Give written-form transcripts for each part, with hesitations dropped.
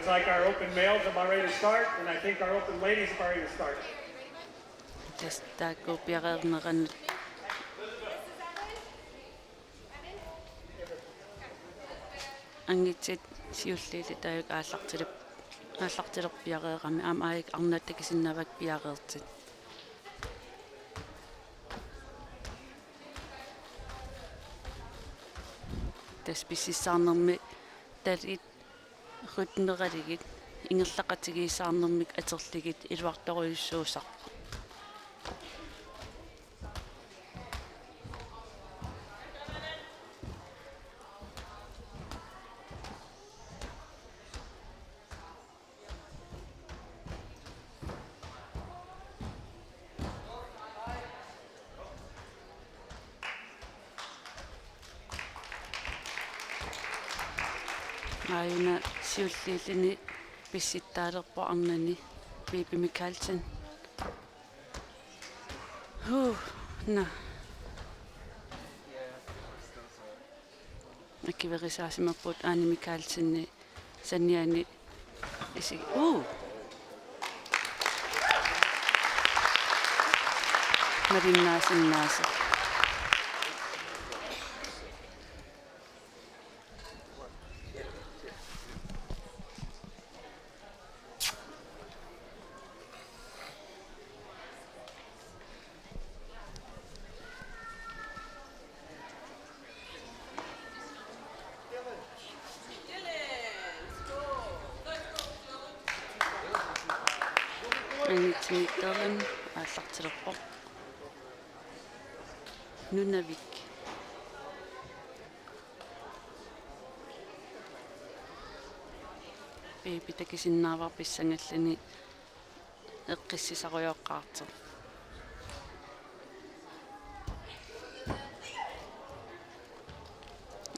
looks like our open males are about ready to start, and I think our open ladies are ready to start. Tästä kopiareerneran angitsit siulliili tajuk aallartilerpiareerami aama aik arnaattakisinnaavak piareertit тасписсаарнэрми талит рутнераligit ингерлақатигиисаарнэрмик атерлигит илуарторуйуссуусар Aina siullilini pissittaalerpo arnani Bibi Mikkelsen. Na. Akiverisaasimapput Anni Mikkelsen sanniani isi. Marinnaasi. Inuit aallartilerpo Nunavik Bibi takisinnaavarbissangallani eqqissisaruyooqqaarter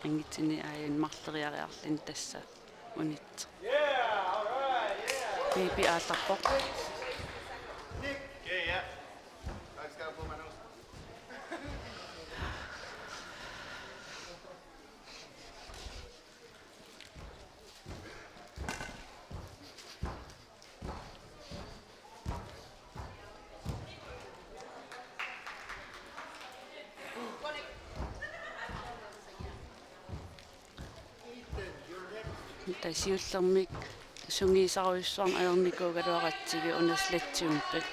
angitsini aayun marleriariarlin tassa unit Bibi aallarpo Yeah. I just gotta blow my nose. Tasiullermik sungiisaruissuarn aernikuugaluaratsigi unaslatsiumput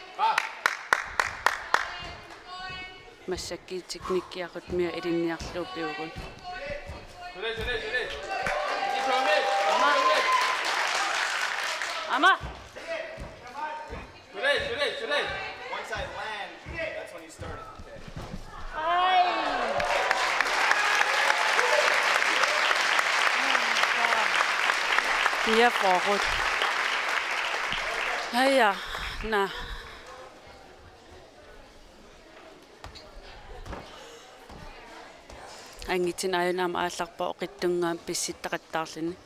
массаккиитикниккиақут миа илинниарлуупиугун Ама Today. Once I land, that's when you start it. Ja, forrut. Ja, na. Angitin ayunam aallarpa oqittungaam pissittaqattaarlini.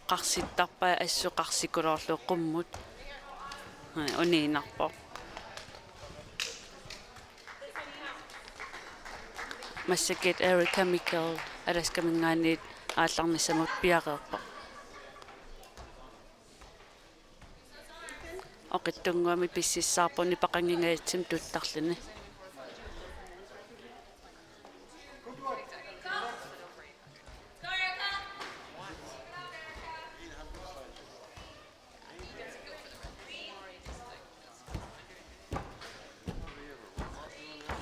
Qarsittarpa assuqarsikulorlu qummut. Uniinarpo. Massakit air chemical alaskamingaanit aallarnissamut piareerpa. Oqittungaami pississaarpuni paqangingaitsim tullarlini.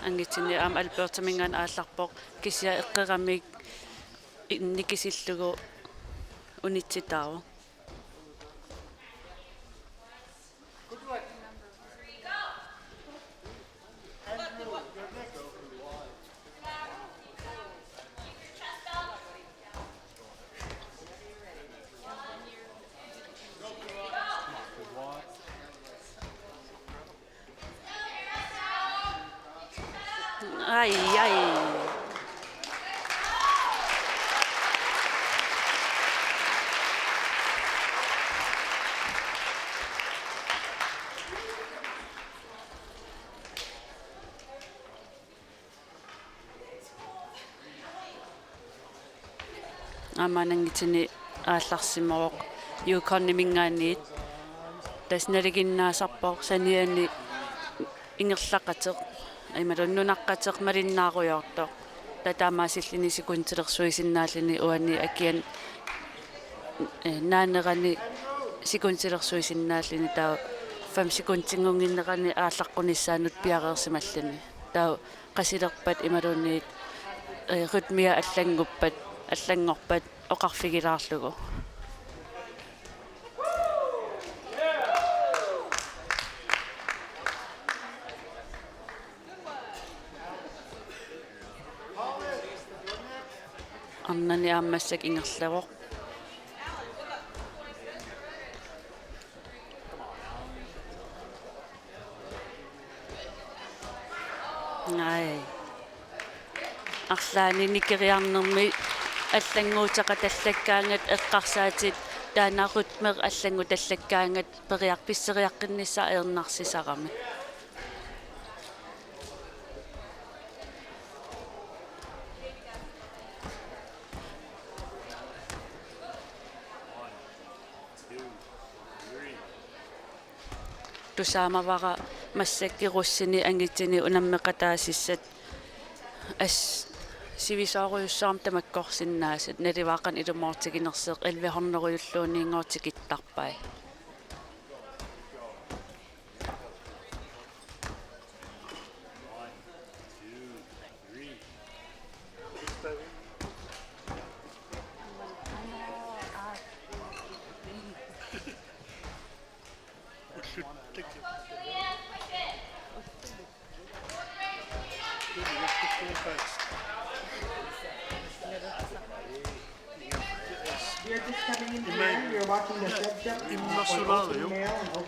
Angitini am albertamingaan aallarpoq kisia eqqeramik innikisillugu unitsitaaru. Ai. аманангитини аалларсимавоқ юукорнимингаанниит тасналигиннаасарпоо саниани ингерлақатеқ ималуннунаққатеқ малиннааруйорто татаамаасиллини сикунтилерсуисиннааллини уани акиан наанерани сикунтилерсуисиннааллини таа 5 секундингунгиннерани ааллаққуниссаанут пиареерсималлани таа qasilerpat imalunniit rytmia allanguppat allangorpat oqarfigilaarlugu annani aammassak ingerlavoq Ai. Арлаани никериарнэрми аллангуутаqa таллаккаангат эққарсаатит таанаарутмер аллангу таллаккаангат периарписсериаққиннисса ернарсисарами тусаамавара массаккируссини ангитсини унаммеқатаасиссат ас сивисааруйуссаарм тамаккорсиннаасат наливаақан илумоортигинерсеқ илвихорнеруйуллуунниингоотикиттарпай You're just coming in here, you're watching the subject. Immaculado, jo.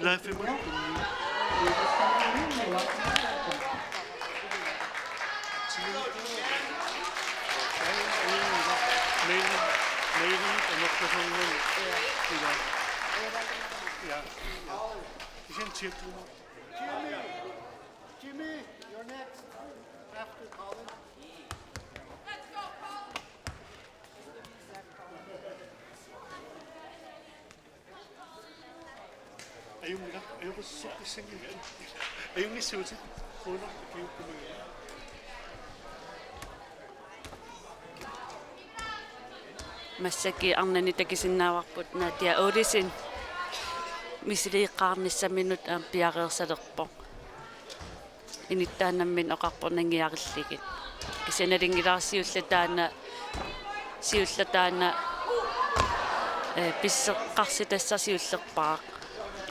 Lad mig. You're just coming in, you're watching the subject. Mailen og nok personen. Ja. Det er en tittel. Jimmy, you're next after Colin. Ayun sa isang ayun isuot kuno kayo kumain. массаки арнани такисиннааварпут наатиа оолисин мисилииққарниссаминут аам пиареерсалерпо иниттаанаммин оқарпорнангиариллигит кисаналингилаарсиуллатаана писсеққарситассарсиуллерпаақ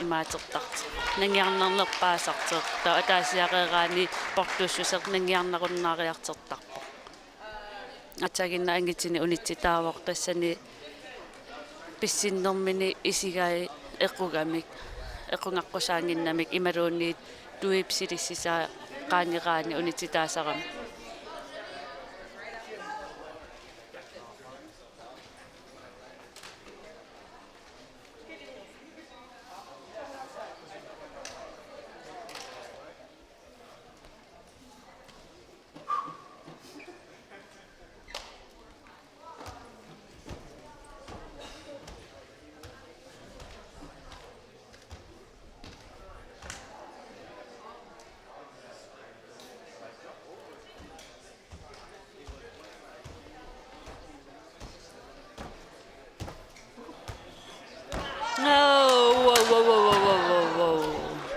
имаатертарт нангиарнарнерпаасартер таа атаасиареераани портуссусер нангиарнаруннаариартертарпо атсагинна ангитсини унитситаавоқ тассани писсиннэрмини исигай эқугамик эқунгаққусаангиннамик ималуунниит туипсилиссисаа qaaniraani unititaasarami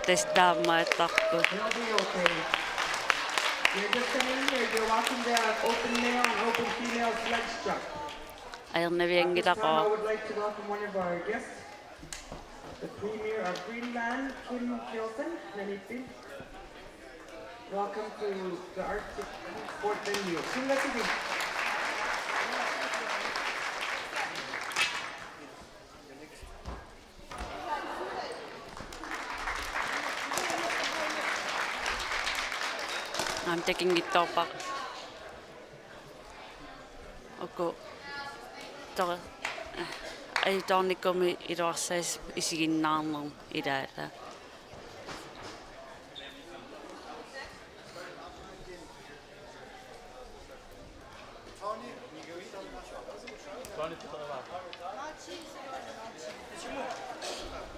Testaamaattarpu. It'll be okay. You're just coming in here, you're watching the open male and open female sledge truck. This time I Aernaviangilaqo would like to welcome one of our guests, the Premier of Greenland, Kim Kilson. Welcome to the Arctic Sport venue. I'm taking it over. Okay. Tara. Ai taanikomi iroarsais isiginnaarnum ilaala.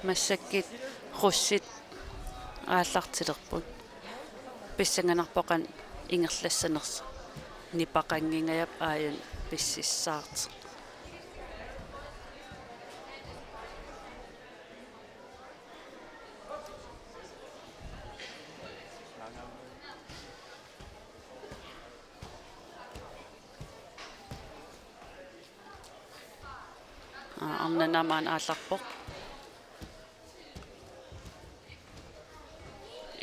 массаккит руссит ааллартилерпут писсанганарпоқан ингерлассанерса нипақангингаяп ааюн писсиссаарт арнанамаан аалларпоқ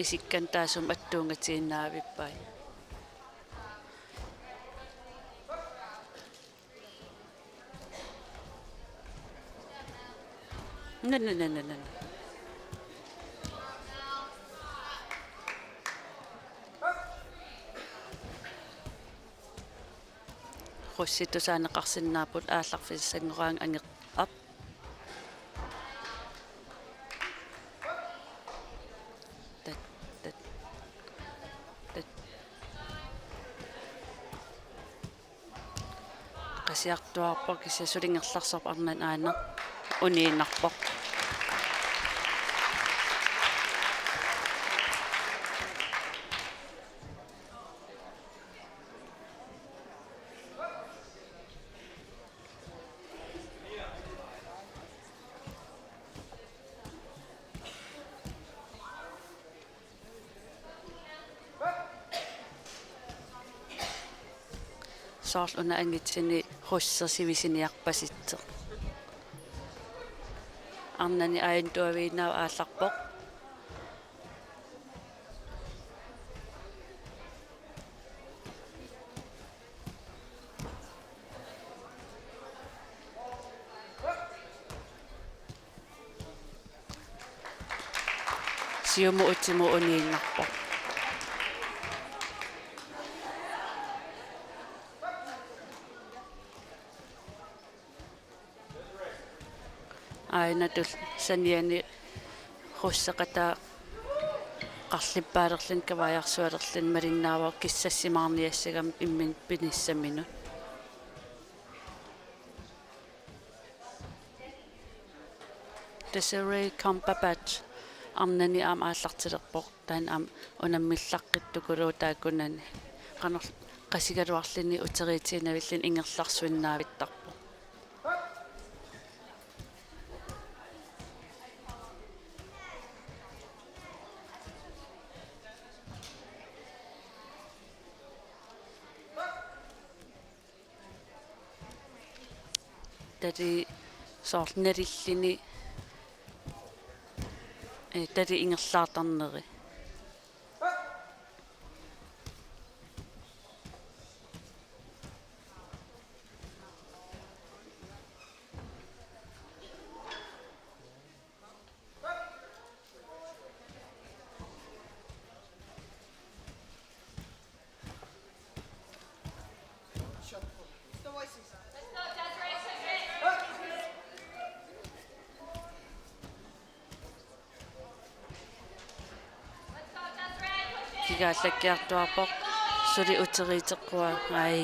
исиккан таасум аттуунгатииннаавиппай нэ русситусаанеқарсинаапут аалларфиссангораан ангеқ ап qasiartuarpoq kissasulingerlarsarp arnan aana uniinarpoq soorluna angitsini russерсивисиниарпаситсеq арнани аянтуавиинаа аалларпоq сиуму утсиму унииннарпоq аинатул саниани руссеқата қарлиппаалерлин каваярсуалерлин малиннаава киссассимаарниассагам иммин пиниссамину Desiree Compabat арнани аама ааллартилерпоқ таан аам унаммиллаққиттукулуу тааккунани қанер қасигалуарлини утериитиинавиллин ингерларсуиннаавиттарпо тари соорнериллини тари ингерлаартарнери кигааллаккиартуарпоқ сули утериитеққуа ай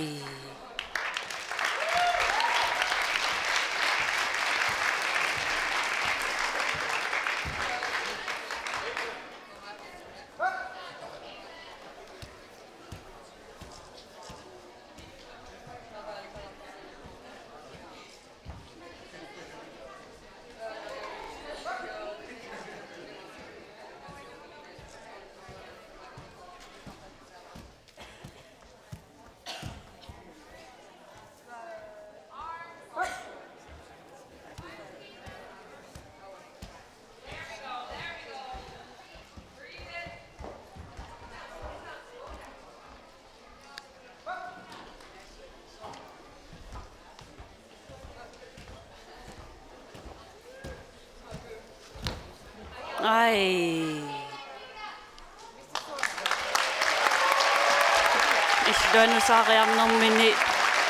иллуанусаариарнэрмини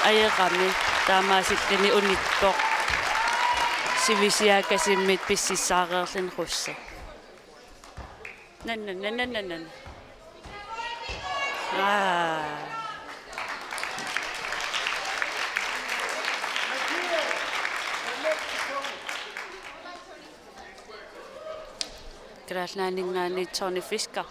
аерами таамаасиллини униппоқ сивисиакасиммит писсисаареерлин русса наннаннаннаннан Kraalnaaningaani Tony Fisker.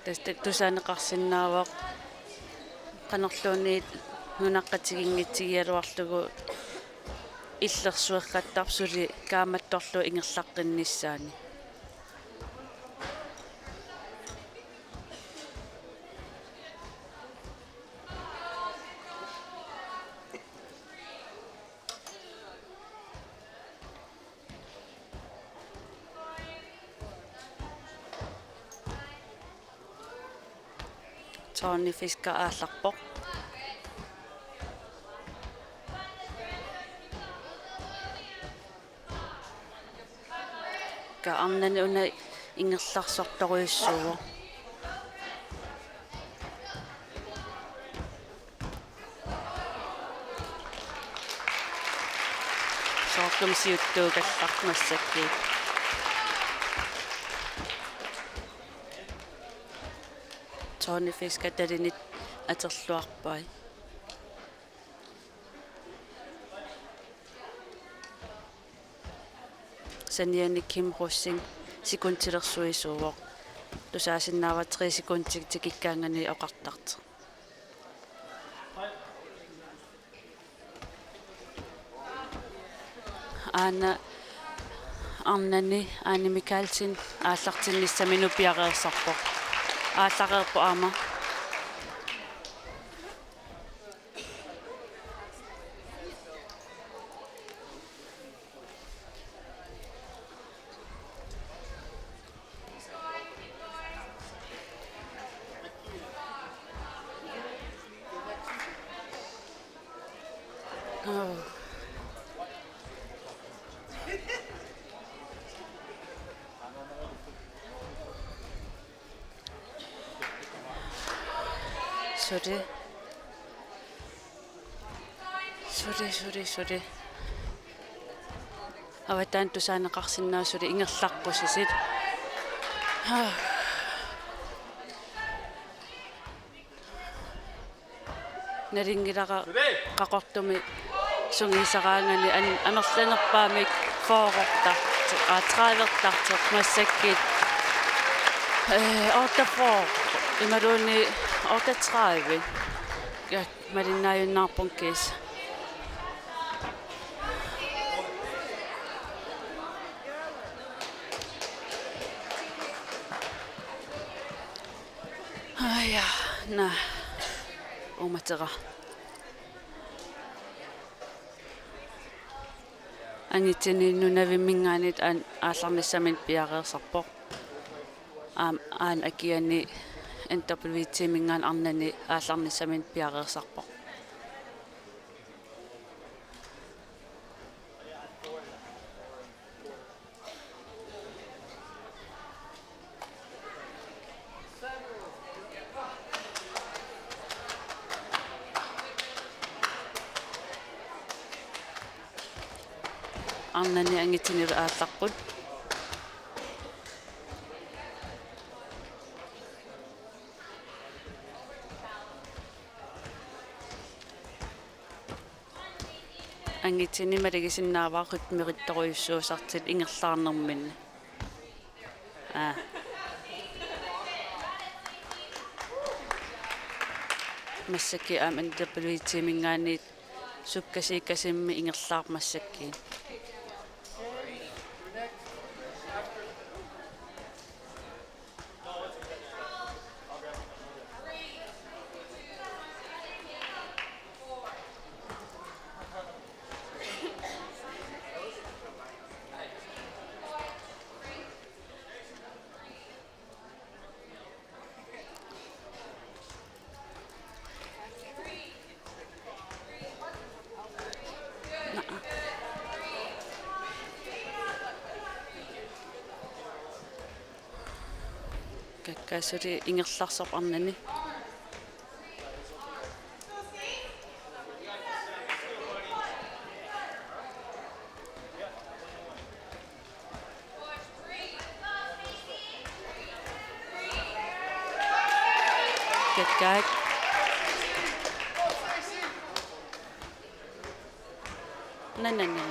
Tästä tusaaneqarsinnaavaq qanerluuni nunaqqatiginngitsigieluarlugu illersueqqattarpsuli kaamattorlu ingerlaqqinnissaani. Tony Fisker aallarpoq. Ka arnani una ingerlarsortoruissuugu. Soortumsiuttuugallarmassakki. Tony Fisker talinit aterluarpai. Saniani Kim Rossing sikuntilersuisuuvoq. Tusaasinnaava 3 sekuntik tikikkaangani oqartart. Anna arnani Anni Mikkelsen aallartinnissaminu piareersarpoq. Aallarerpo aama. Sorry. Avataan tusaaneqarsinnaasuli ingerlaqqusisit. Naringilaqa qaqortumi sungisaraangani anerlanerpaamik foorortart aatraalertarteq massakkiit ortafor imaluuni ortatraavi ja malinnaajunnaarpunkiis. Na umatera angitini nunavimmingaanit aallarnissamin piareersarpoq aan akiani NWT-mingaan arnani aallarnissamin piareersarpoq. Arnani angitini aallarput. Angitini maligisinnaavaaqut merittoruissuusartil ingerlaarnerminni. Massakki am NWT-mingaanit sukkasiikasimmi ingerlaarmassakkiin. каккаасули ингерларсоп арнани каккаат нананна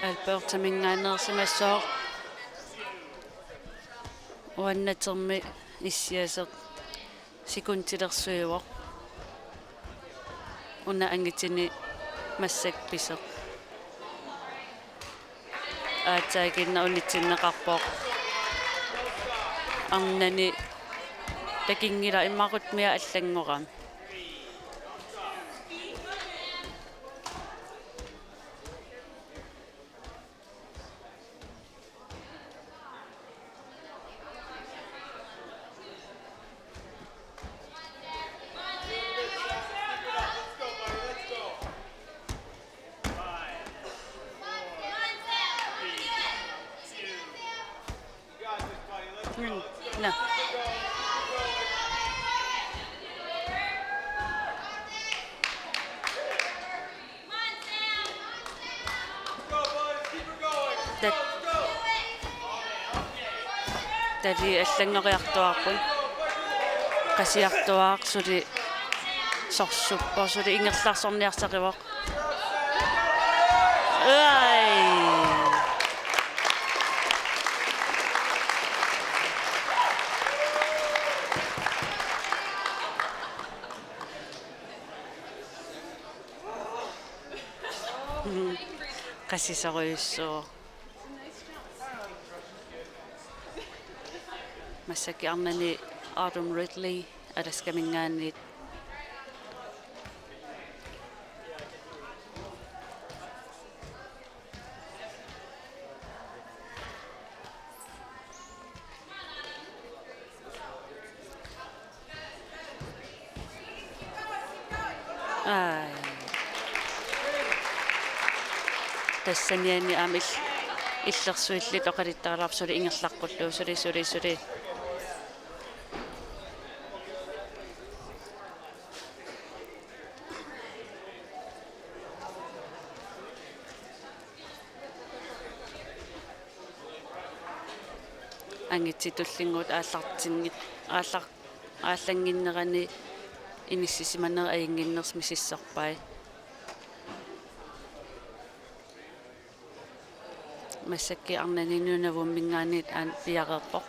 алпертамингаанерсимассоо уаннатерми иссиасеq секунтилерсуйуоq уна ангитини массак писеq аатаагинна унитсиннеқарпоq арнани такингила иммақутмиа аллангорам No. Tadi аллангориартуарпун qasiartuaaq suli sorsuppo suli ingерларсорниарсақивоq ai qasisoruussuu массаки арнани Adam Ridley аласкамингаанниит ай тассаниани амил иллерсуиллит оқалиттараларсули ингерлаққуллуу сули ангитситуллингуут ааллангиннерани иниссисиманери аингиннерс мисиссарпай массакки арнани нунавуммингаанит аан пиареерпоq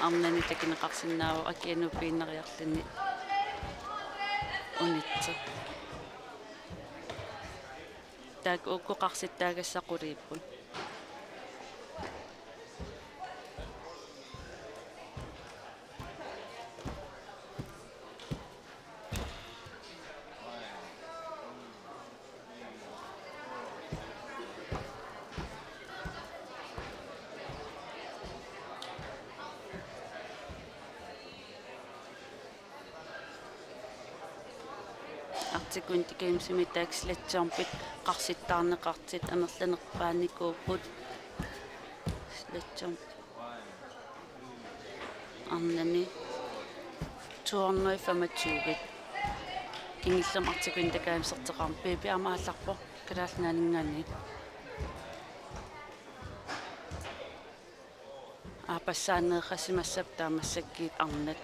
арнани такинеқарсинааву акианупииннериарлани унитсо таак уккоқарситтаагассақулииппут артикунти геймсими таакслатсаарпит қарситтаарнеқартит амерланерпааникууппут слатсам арнани 225 кингиллам артикунти геймсертеқарм пипиамаалларпо Kalaalnaaningani. Pasaaneeqasimassap taamassakiit arnat.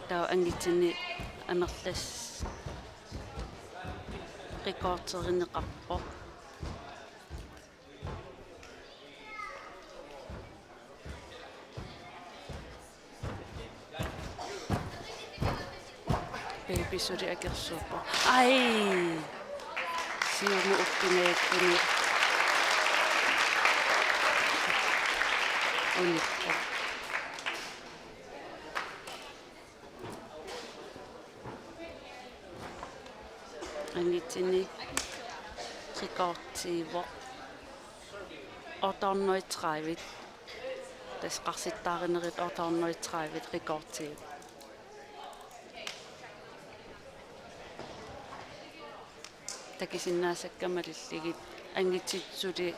Tau angitini anerlas rikorterineqarpoq. Episodi akersuupo. Ai! Siumu uppineekkuni. Unippo. Angitini rikortiivoq. Ortornoitraavit. Tasqarsittaaриnerit ortornoitraavit rikortiiv. Takisinnaasakkamalilligit angitsitsuli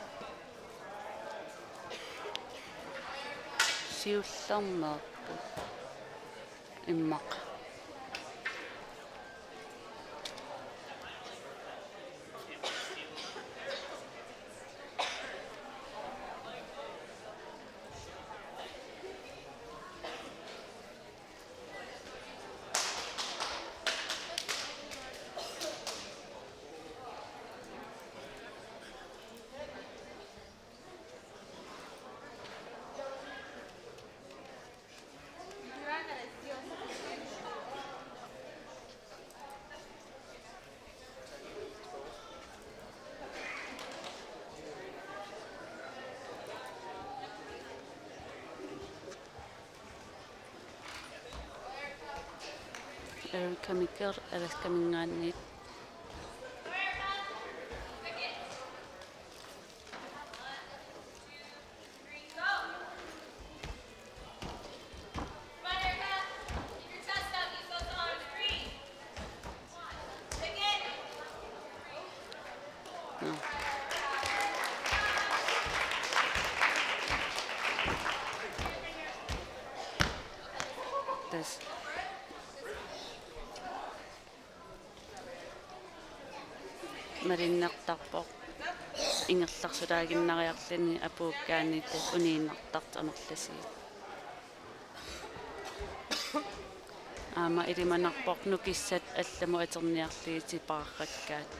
siullarneerpu immaq. Kamiker alaskamingaanniit tas marinnertarpoq ingerlarsulaginnariarlini apuukkaanit uniinnartart anerlasiit aama ilimanarpoq nukissat allamu aterniarliiti paarrakkaat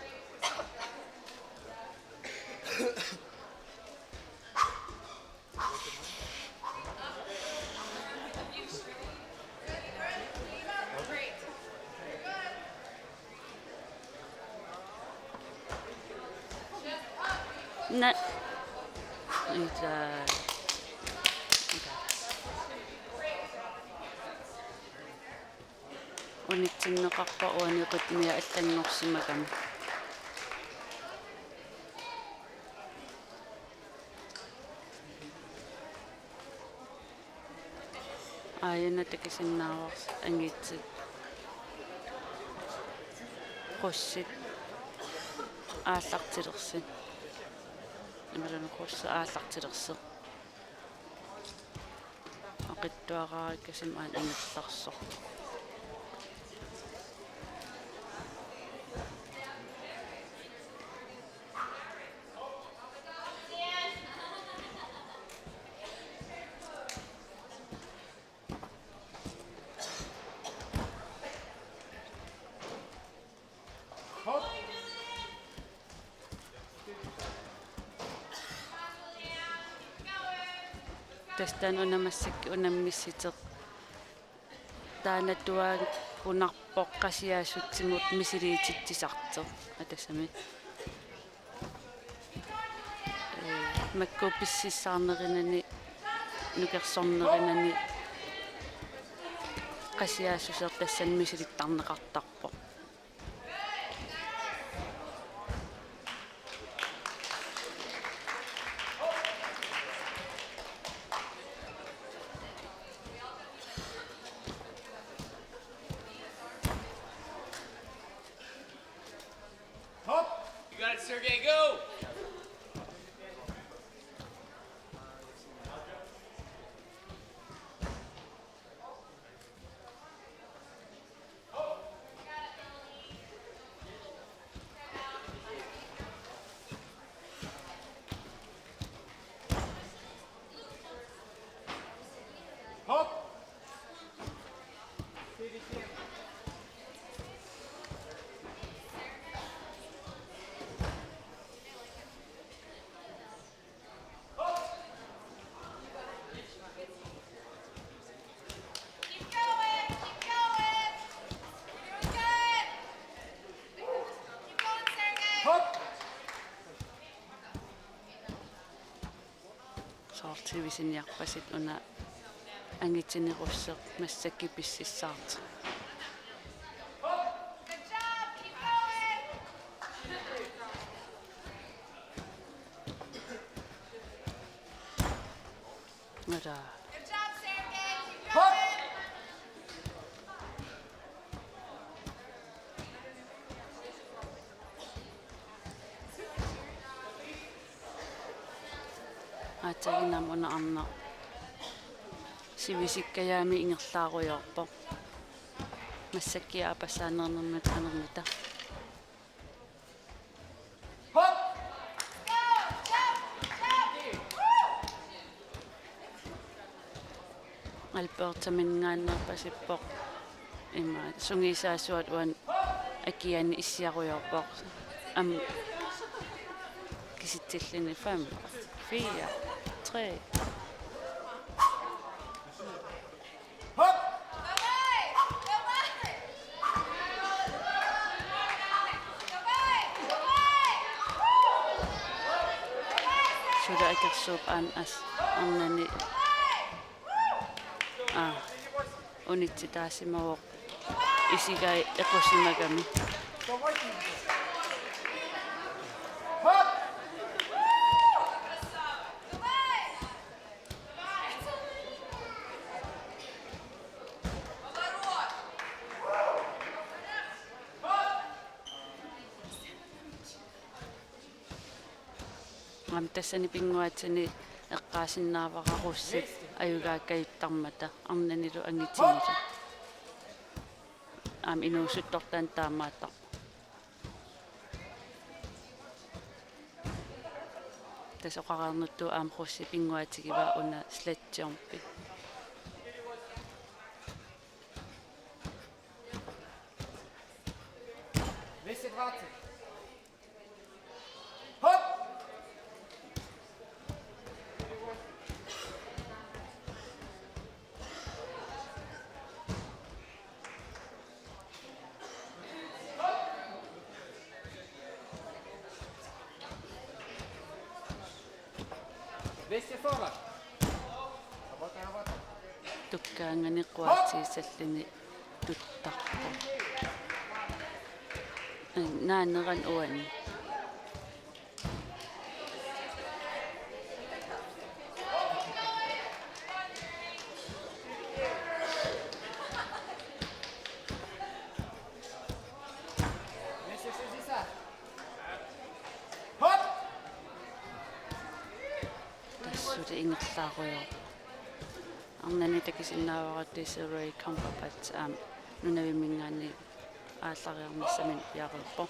na ita unitsinneqarpa uaniqutmia allangorsimakam aayana takisinnaavars angitsit qussit ааллартилерси ималунеқусса ааллартилерси оқиттуараараккасим аан ингерларсоқ Tästään unamassakki unammiсситеq taanatuaag unarpoqqasiaasutsimut misiliitittisarteq atassami makkuupississaarnerinani nukersornerinani qasiaassuseer tassan misilittarneqartarpoq Sergey, go! сивисиниарпасит уна ангитсинеруссе массакки писсисsaart Nada. Good job, Sergey. Keep going. Atagina mona anna sivisikkajaami ingerlaaruyorpo massakkia apasaanernermat anermita alpeertamingaannerpasippoq ima sungisaasuat uan akiani issiaruyorpoq am kisitsillini 5 4 3 Sudah akersuup aan as arnani unitsitaasimawoq isigai equsimagami am tassani pinguatsani eqqaasinnaavaqarussit ayugaakayuttarmata arnanilu angitsingisu am inuusuttortaan taamaattar tasoqararnuttu aam qussi pinguatigiva una slattiorpi 220. tukkaangani quatsiisallini tuttarpo naaneran uani tassuli ingerlaaruyor arnani takisinnaavaqattiserui kampapat nunavimingaani ааллариармиссамин пиарерпо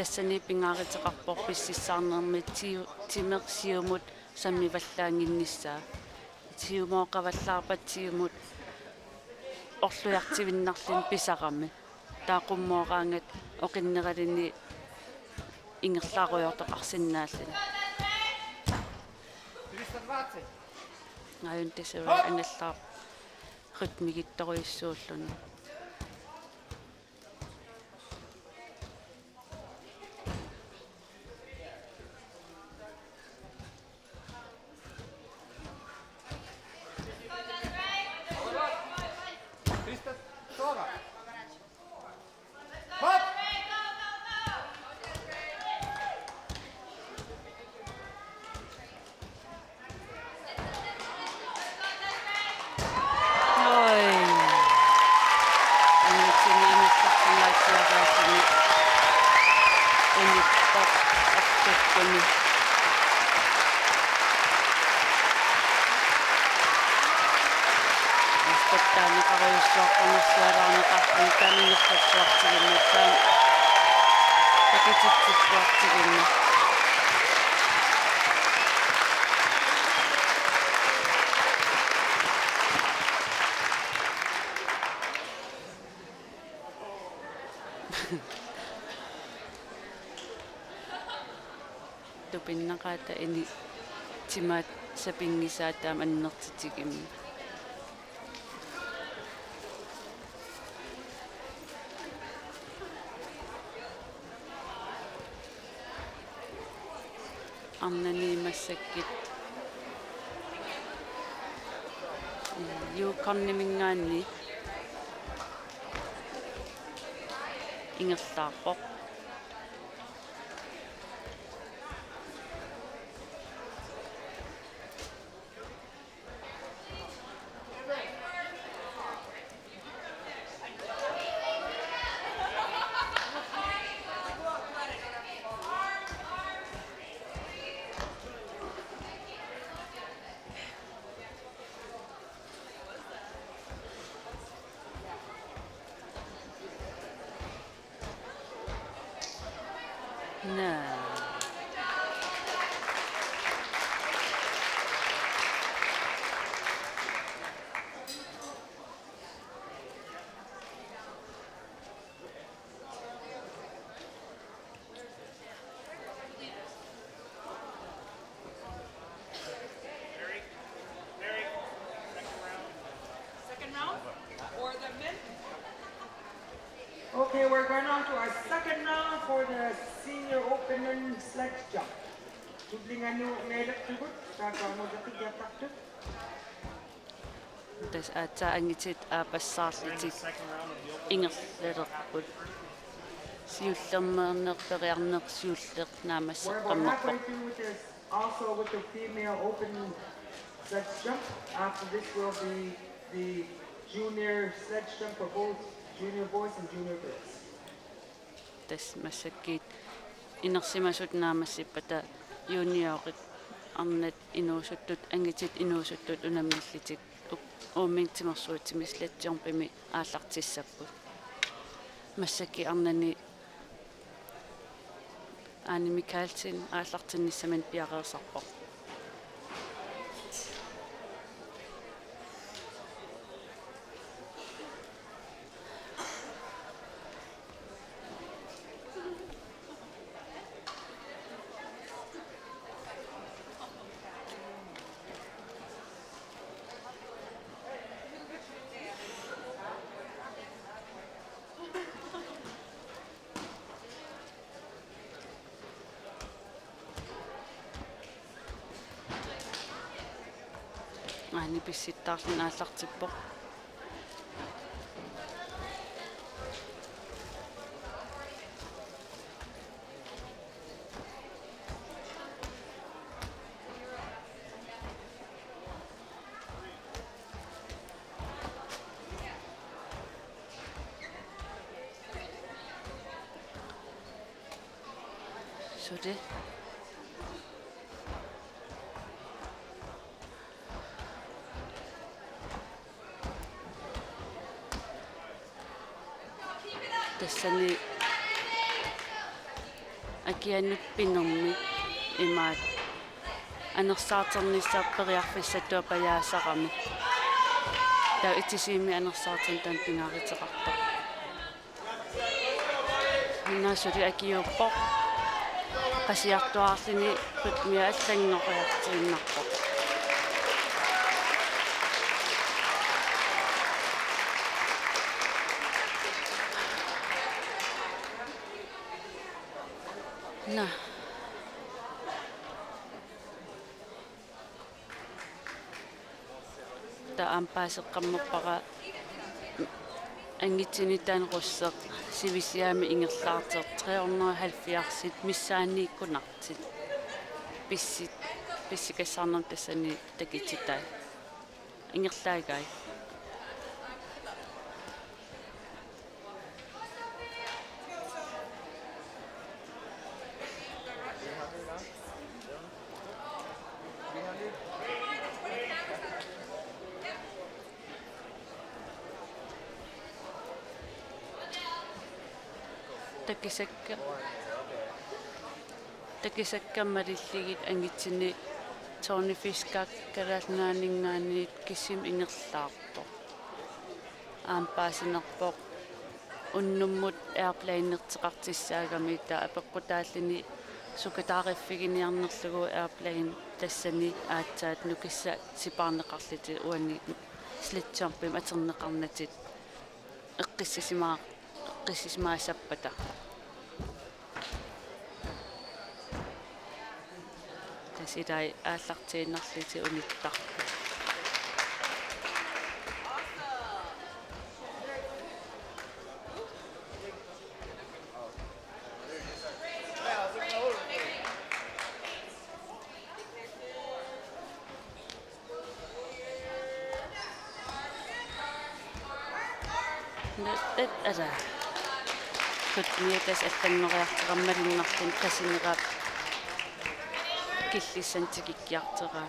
тассани пингааритеқарпор писсиссаарнерми тимерсиумут саммиваллаангиннссаа тиумооқаваллаарпат тиумут орлуяртивиннарлин писарами таақуммооraangat оқиннералини ингерлааруйортоқарсинааллин 320. аюн тасава ангаллаар ритмигитторуиссууллуни Tupinnaqaata ini timaat sapingisaataam annertitigimmi. Arnani massakit yuuqarnimingaanni ingerlaarpoq na Okay, we're going on to our second round for the senior open sledge jump. Tudlingan nyo ngayon tugot, kakaw mo dati yatakto. tas aataangitit aapassаарlitik ingerlererput siullermeernerperiarnersiulleq We're about naamasseqqammerpoq halfway through with this, also with the female open sledge jump. After this will be the junior sledge jump for both junior boys and junior girls. tas massakkiit inersimasut naamassipata junioriq arnat inuusuttut angitit inuusuttut unamillitik uumingtimersuutimislatjorpimi aallartissapput massakki arnani aani Mikaelsin aallartinnissaman piaqeersarpoq aani pissittaarlun aallartippoq så det тассани акианнут пинерми имаат анерсаартернissaarperiarfissattua pajaasarami таа итисиими анерсаартен таан пингааритеқарпа наасули акиуппоқ qasiartuarlini qutmia аллангориартигиннарпоқ на таампаасеққаммерпара ангитсини таанеруссеқ сивисиами ингерлаартер 370 миссаанииккунартит писсикассаарнер тассани такититай ингерлаагай такисаккаммалилligit ангитсини торнифискаккалаалнаанингааниит киссим ингерлаарпо аампаасинерпоқ unnummut airplane-nerteqartissaagamii taa apeqqutaallini sukataariffiginiarnerlugu airplane tassani aatsaat nukissa sipaarneqarliti uani slitsorpim aterneqarnatit eqqissisimaassappata tasilai aallartiinnerliti unittarpu Ada. Kutmiutas attanngoriarteqarmalinnartun qasineqaap killissantikikkiarteqa.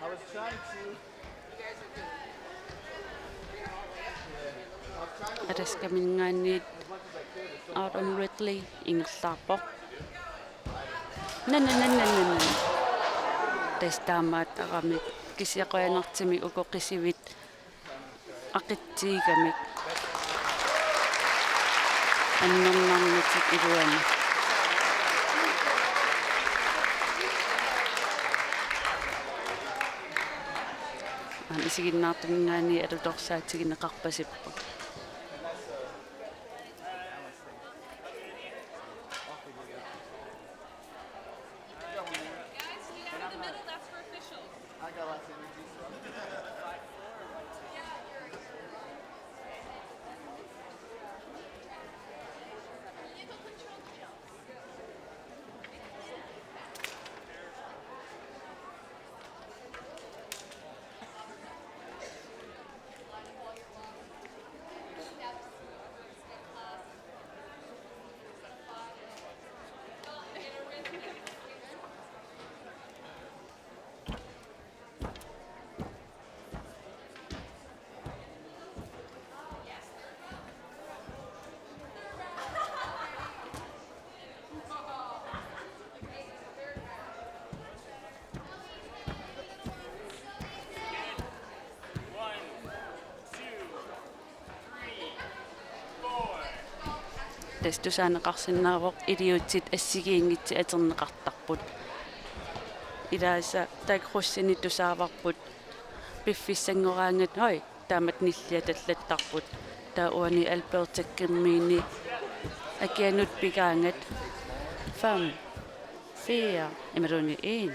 I was trying to. Araskamingaanniit out on Ridley ingerlaarpoq nanananannan testaamaat aramik kisiaqayanartimi ukoqisivit aqitsiigamik annernaarnatik iluani isiginnaartumingaani alutorsaatigineqarpasippa Testusaanaqarsinnaaroq iliutsit assigiingitsi aterneqartarput ilaasa taakrussini tusaavarput piffissangoraangat hoi taamat nillia tallattarput taa uani albertakkimmiini akianut pigaangat 5 4 imaruni 1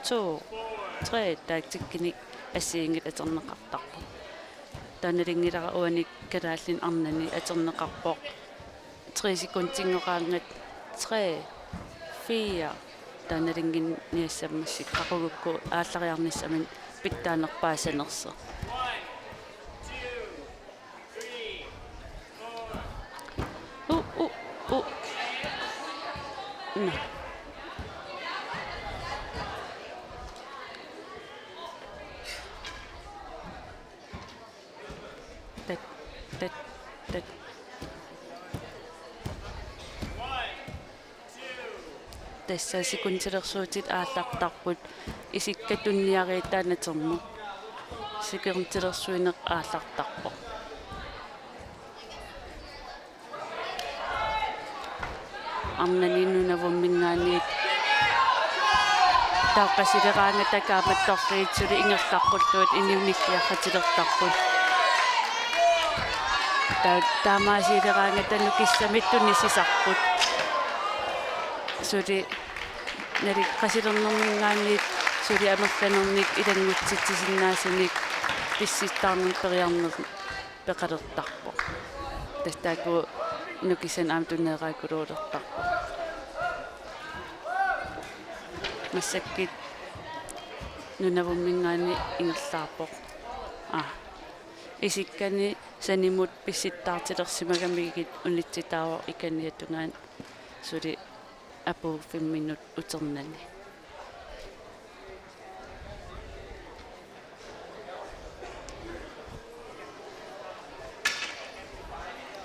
2 3 taaktikkinik assiingit aterneqartarput taanalingilara uani kalaallin arnani aterneqarpoq 3 sekuntingoraangat 3 4 taanalingin niassammassik qaqugukku aallariarnissamin pittaanerpaasanerse no that tässä sikuntilersuutit aallartarput isikkatунниариитаанатермут sikerntilersuineq aallartarpoq амнаниннунавуммингаанниит тааққасилераангата кааматторлиитсули ингерларпуллуут иниуниллиарратилертарпут таамаасилераангата нукиссамиттуннисисарпут сули нали қасилернэрмингаанниит сули амерланерник илангутситсисиннаасуник писситтаарнер периарнер пеқалертарпоқ тастааку нукисан аамтуннераакулуулертарпоқ массаккит нунавуммингаани ингерлаарпоқ исиккани санимут писситтаартилерсимагамигит унитситаавор иканиатунгаан сули апу 5 минут утернани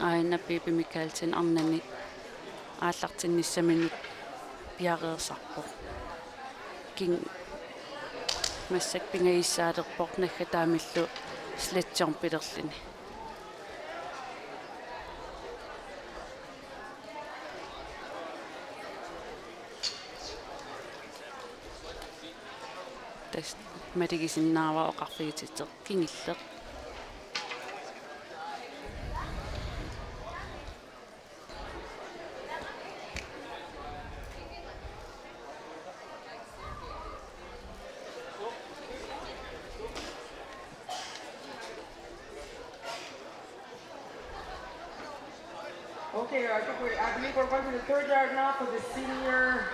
aina Bibi Mikkelsen arnani ааллартинниссаминут пиареерсарпо кин массак пингаиссаалерпоқ наггатаамиллу слатсорн пилерлини тас матигисиннаава оқарфигититсеқ кингиллеқ Okay, I believe we're going to the third round now for the senior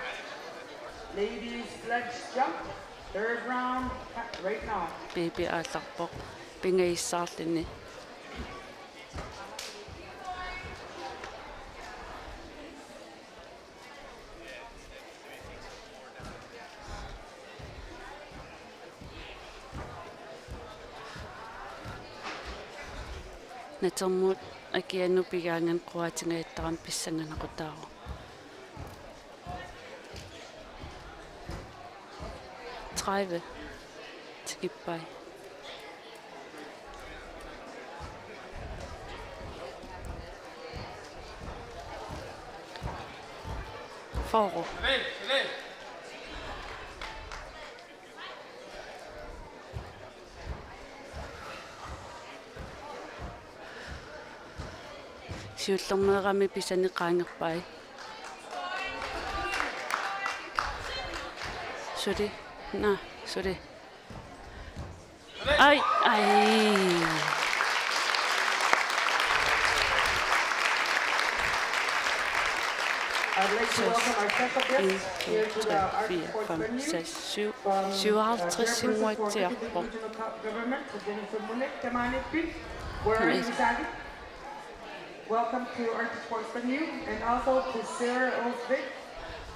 ladies sledge jump. Third round right now. Bibi аалларпоқ пингаиссаарлини натермут акианнупигаанган круатингаиттаран писсанганақутааро Treive Skipbej Forå Siullermeerami pisaniqaangerpai Suli Suli Ai I'd like to welcome our special guests here to the Art Sports venue 57 Regional Government, Jennifer Munek, Kamanitpi. Where are you residing? Welcome to Art Sports venue, and also to Sarah Osvik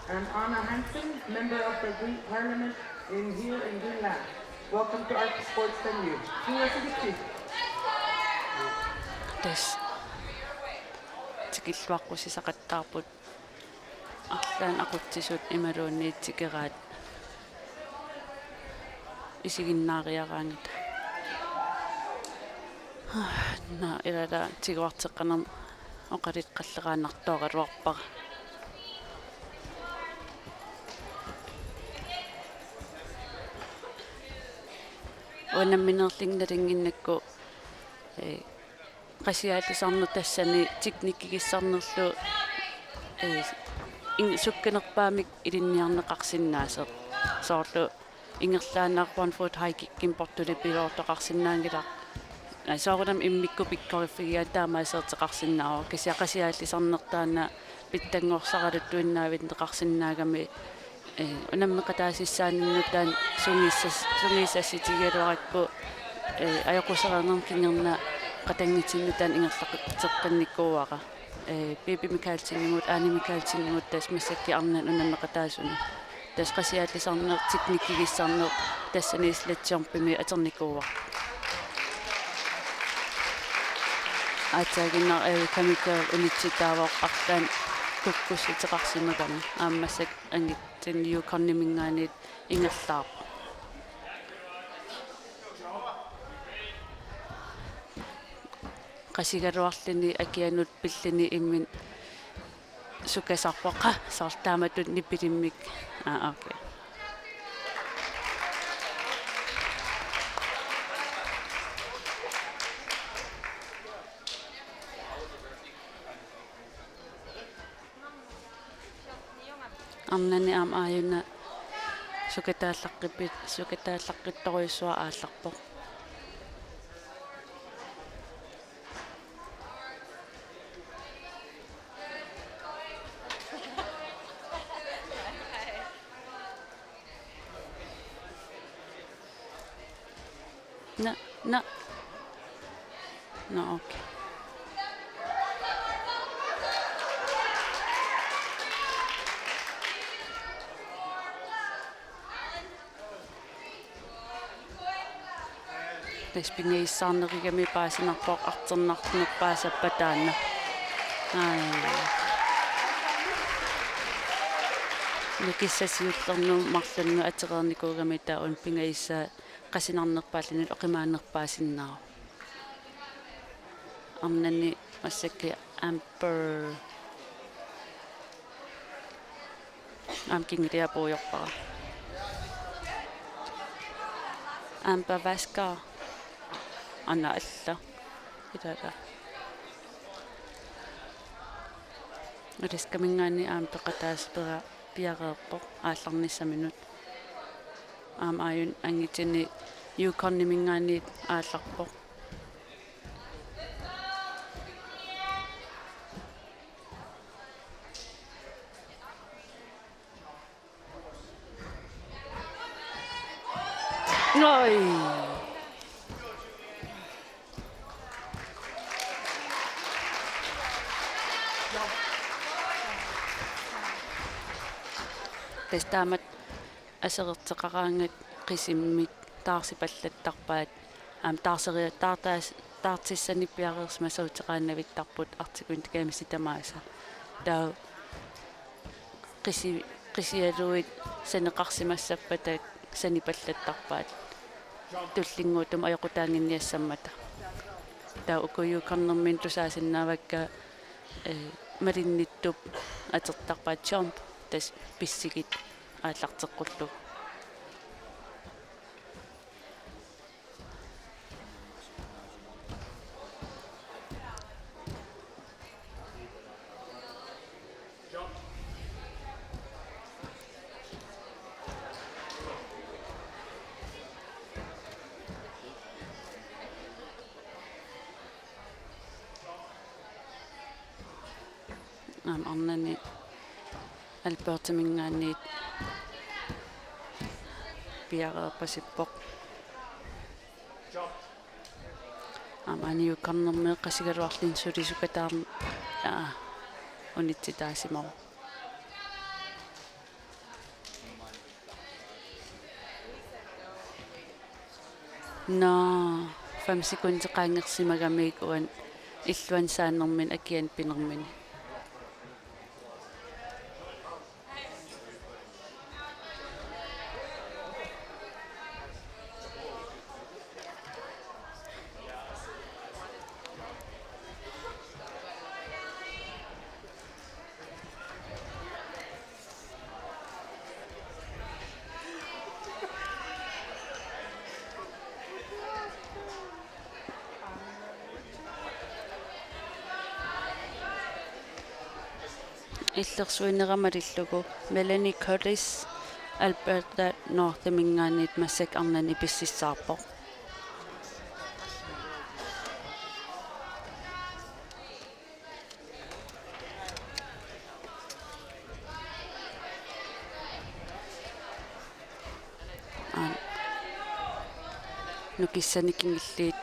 and Anna Hansen, member of the Green Parliament here in Greenland. Welcome to Art Sports venue. Des tikilluaqqusisaqattaarput арлаан aqutsisuut imaluunniitsikeraat isiginnaariaraangata на илала тигуартеққанерм оқалит қаллерааннартуагалуарпара унамминерлингналингиннакку qasiaalisarnu tassani tiknikkigissarnerlu sukkanerpaamik ilinniarneqarsinnaaseq soorlu ingerlaanaarpuan haikikkim portuli piloortoqarsinnaangila soorunam immikku pikkorifigia taamaaseerteqarsinnaaro qasiaallisarnertaana pittangorsarattuinnaavit neqarsinnaagami unammeqataasissaanninnutaan sungiissassitigaluarakku ajoquseranerkingerna qatangitsinnutaan ingerlaqteqqinnikkuuaqa Bibi Mikaaltinimut Aani Mikaaltinimut tas massakki arnan unammeqataasuna tas qasiaallisarner tiknikkigissarner tassaniislatsiorpimi aternikkuuaq атаагиннар камикал унитситаавоқ арлаан куккусситеқарсинуками ааммассак ангиттин юкорнимингаанит ингерлаарпа qasigaluarlini akianut pillini immin sukasarpoqa saartaamatut nipilimmik okay amnani am ayuna sukataallaqqittoruissua aallarpoq No, okay. Taspingiissarnerigami paasinarpoq arternartunerpaasappataanna. Nikissasiullernu marlannu atereernikuugami taun pingaissa qasinarnerpaallini oqimaanerpaasinnaa. Amnani massakki amper amkingriapuujorpara. Amper vaska anna alla idara. Riskamingaani ampeqataaspera piareerpoq aallarnissaminut. Ayun angitini yukornimingaani aallarpoq. Oi. Testaamat asererteqaraangat qisimmit taarsipallattarpaat taartissani piareersmasuuteqaannavittarput artikun tikaamissitamaasa taa qisialuit saneqarsimassappatak sanipallattarpaat tullinguutum ajoqutaanginniassammata taa ukuyuukarnermin tusaasinnaavakka marinnittup atertarpaat jump tas pissigit aallarteqqullu arnani albertamingaanniit piareerpasippoq aniukarnermee qasigaluarlin sulisukataarn unitsitaasimaru no 5 sekundeqaangersimagamiik uan illuan saannermin akian pinermini иллерсуинерамалиллугу Melanie Curtis Alberta Northamingaanit massak arnani pississaarpoq nukissanikingilliit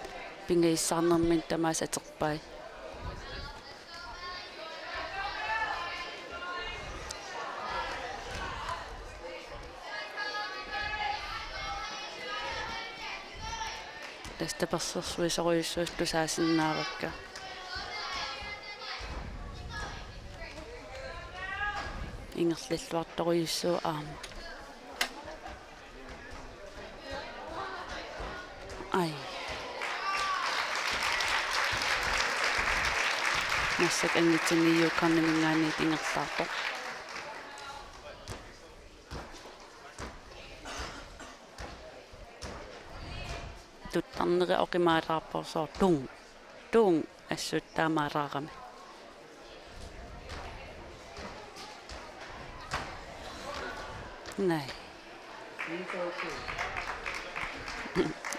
pingaissaarnermin tamaas aterpai tastapersersuisoruissuustusaasinnaavakka ingerlilluartoruyussuu aama ai massak angitsingiuukarnamingaaniit ingerlaarpoq tuttarneri oqimaalaarporsoor tung assuttaamaalaarami nai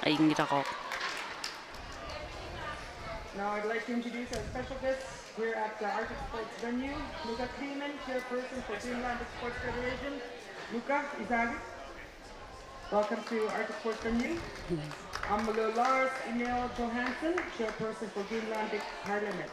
aingilaqoq Now I'd like to introduce our special guests here at the Arctic Sports venue. Luca Kleeman, chairperson for Greenland Sports Federation. Luca, Isagi. Welcome to Arctic Sports venue. Amalu Lars Emil Johansson, chairperson for Greenlandic Parliament.